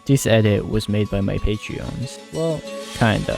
This edit was made by my Patreons. Well, kinda.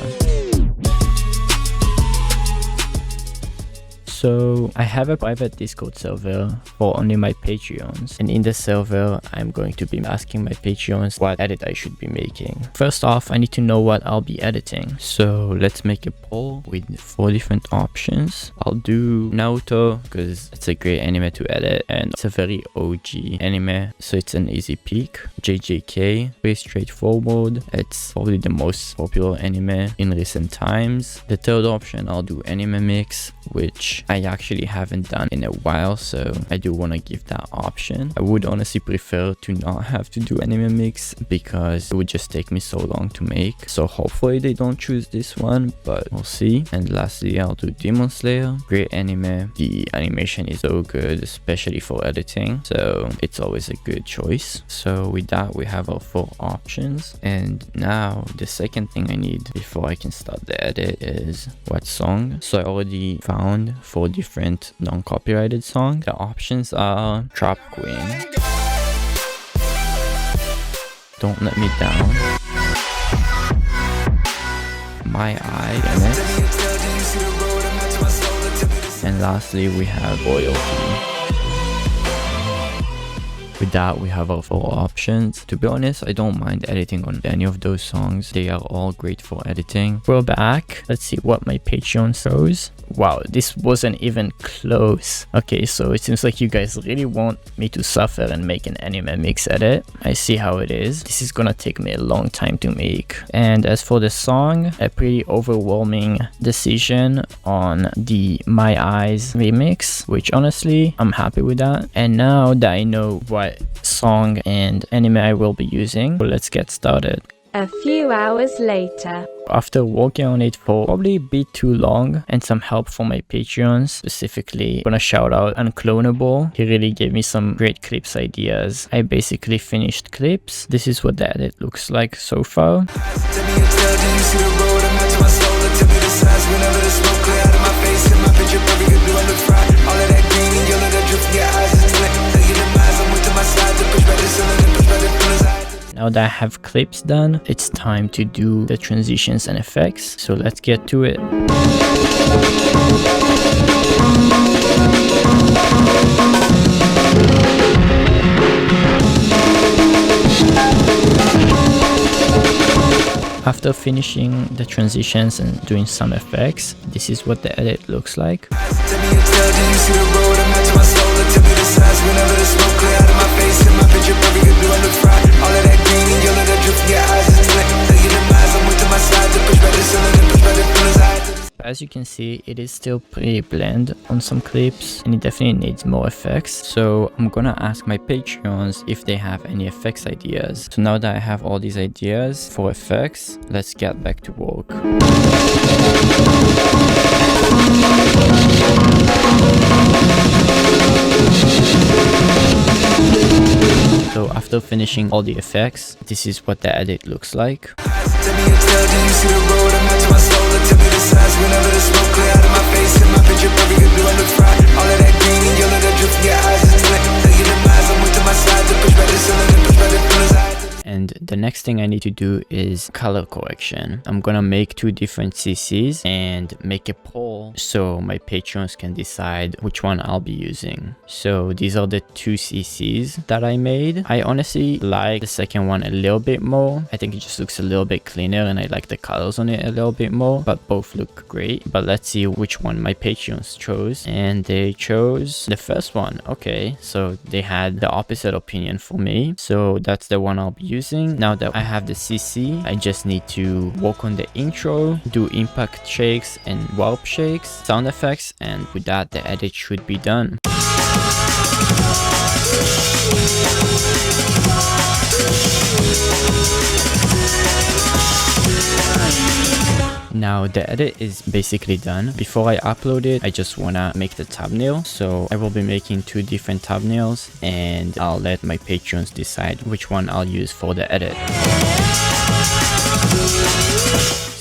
So I have a private Discord server for only my Patreons, and in the server I'm going to be asking my Patreons what edit I should be making. First off, I need to know what I'll be editing. So let's make a poll with 4 different options. I'll do Naruto because it's a great anime to edit and it's a very OG anime, so it's an easy pick. JJK, very straightforward. It's probably the most popular anime in recent times. The third option, I'll do anime mix, which I actually haven't done in a while, so I do want to give that option. I would honestly prefer to not have to do anime mix because it would just take me so long to make. So hopefully they don't choose this one, but we'll see. And lastly, I'll do Demon Slayer. Great anime. The animation is so good, especially for editing, so it's always a good choice. So with that, we have our 4 options. And now the second thing I need before I can start the edit is what song. So I already found 4 different non-copyrighted songs. The options are Trap Queen, Don't Let Me Down, My Eye, and lastly we have Royalty. With that, we have our 4 options. To be honest, I don't mind editing on any of those songs. They are all great for editing. We're back. Let's see what my Patreon shows. Wow, this wasn't even close. Okay, so it seems like you guys really want me to suffer and make an anime mix edit. I see how it is. This is gonna take me a long time to make. And as for the song, a pretty overwhelming decision on the My Eyes remix, which honestly, I'm happy with that. And now that I know what song and anime I will be using, well, let's get started. A few hours later. After working on it for probably a bit too long and some help from my Patreons, specifically I'm gonna shout out Unclonable. He really gave me some great clips ideas. I basically finished clips. This is what the edit looks like so far. Now that I have clips done, it's time to do the transitions and effects. So let's get to it. After finishing the transitions and doing some effects, this is what the edit looks like. As you can see, it is still pretty bland on some clips and it definitely needs more effects. So I'm gonna ask my Patreons if they have any effects ideas. So now that I have all these ideas for effects, let's get back to work. So after finishing all the effects, this is what the edit looks like. And the next thing I need to do is color correction. I'm gonna make 2 different CCs and make a poll so my patrons can decide which one I'll be using. So these are the 2 CCs that I made. I honestly like the second one a little bit more. I think it just looks a little bit cleaner and I like the colors on it a little bit more, but both look great. But let's see which one my patrons chose, and they chose the first one. Okay, so they had the opposite opinion for me, so that's the one I'll be using. Now that I have the CC, I just need to work on the intro, do impact shakes and warp shakes, sound effects, and with that the edit should be done. Now the edit is basically done. Before I upload it, I just wanna make the thumbnail. So I will be making 2 different thumbnails and I'll let my patrons decide which one I'll use for the edit.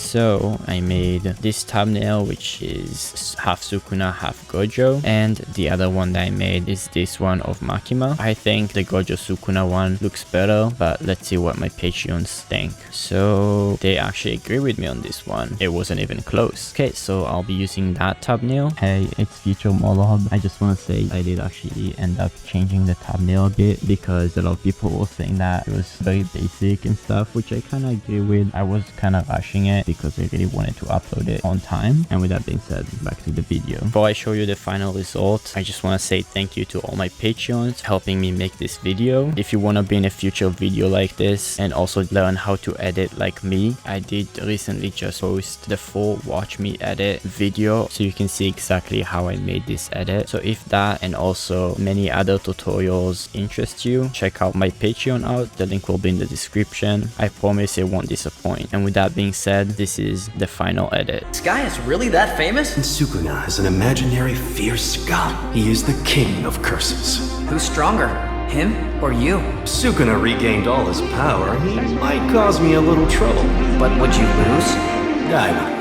So I made this thumbnail, which is half Sukuna, half Gojo, and the other one that I made is this one of Makima. I think the Gojo Sukuna one looks better, but let's see what my Patreons think. So they actually agree with me on this one. It wasn't even close. Okay, so I'll be using that thumbnail. Hey, it's future Molob. I just want to say I did actually end up changing the thumbnail a bit because a lot of people were saying that it was very basic and stuff, which I kind of agree with. I was kind of rushing it because I really wanted to upload it on time. And with that being said, back to the video. Before I show you the final result, I just want to say thank you to all my Patreons helping me make this video. If you want to be in a future video like this and also learn how to edit like me, I did recently just post the full watch me edit video so you can see exactly how I made this edit. So if that and also many other tutorials interest you, check out my Patreon out. The link will be in the description. I promise it won't disappoint. And with that being said, this is the final edit. This guy is really that famous? Sukuna is an imaginary fierce god. He is the king of curses. Who's stronger, him or you? Sukuna regained all his power. He might cause me a little trouble. But would you lose? I would